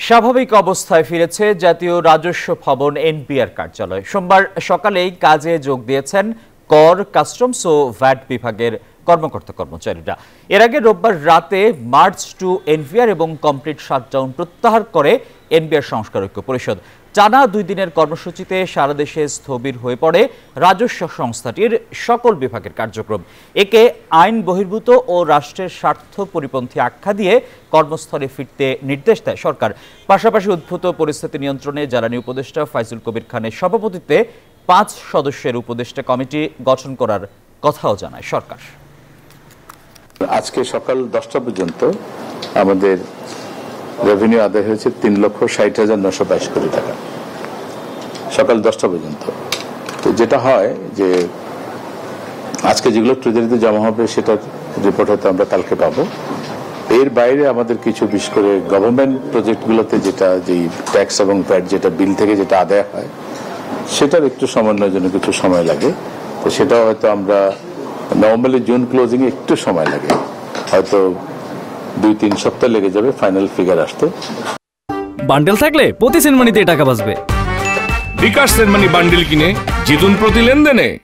স্বাভাবিক অবস্থায় ফিরেছে জাতীয় রাজস্ব ভবন এনবিআর কার্যালয়। সোমবার সকালেই কাজে যোগ দিয়েছেন কর, কাস্টমস ও ভ্যাট বিভাগের কর্মকর্তা-কর্মচারীরা। এর আগে রোববার রাতে মার্চ টু এনবিআর এবং কমপ্লিট শাটডাউন প্রত্যাহার করে এনবিআর সংস্কার ঐক্য পরিষদ। টানা 2 দিনের কর্মসূচিতে সারা দেশে স্থবির হয়ে পড়ে রাজস্ব সংস্থাটির সকল বিভাগের কার্যক্রম। একে আইন বহির্ভূত ও রাষ্ট্রের স্বার্থ পরিপন্থী আখ্যা দিয়ে কর্মস্থলে ফিরতে নির্দেশ দেয় সরকার। পাশাপাশি উদ্ভূত পরিস্থিতি নিয়ন্ত্রণে জ্বালানি উপদেষ্টা ফাইজুল কবির খানের সভাপতিত্বে 5 সদস্যের উপদেষ্টা কমিটি গঠন করার কথাও জানায় সরকার। আজকে সকাল 10টা পর্যন্ত আমাদের রেভিনিউ আদায় হয়েছে 3,60,922 কোটি টাকা, সকাল 10টা পর্যন্ত। তো যেটা হয় যে আজকে যেগুলো ট্রেজারিতে জমা হবে সেটার রিপোর্ট হয়তো আমরা কালকে পাবো। এর বাইরে আমাদের কিছু বিশেষ করে গভর্নমেন্ট প্রজেক্টগুলোতে যেটা যেই ট্যাক্স এবং ভ্যাট যেটা বিল থেকে যেটা আদায় হয় সেটার একটু সমন্বয়ের জন্য কিছু সময় লাগে। তো সেটাও হয়তো আমরা নভেম্বরে জুন ক্লোজিং এ একটু সময় লাগে, হয়তো 2-3 সপ্তাহ লেগে যাবে ফাইনাল ফিগার আসতে। বান্ডেল থাকলে প্রতি সেনমানিতে টাকা বাঁচবে। বিকাশ সেনমানি বান্ডেল কিনে জিতুন প্রতি লেনদেনে।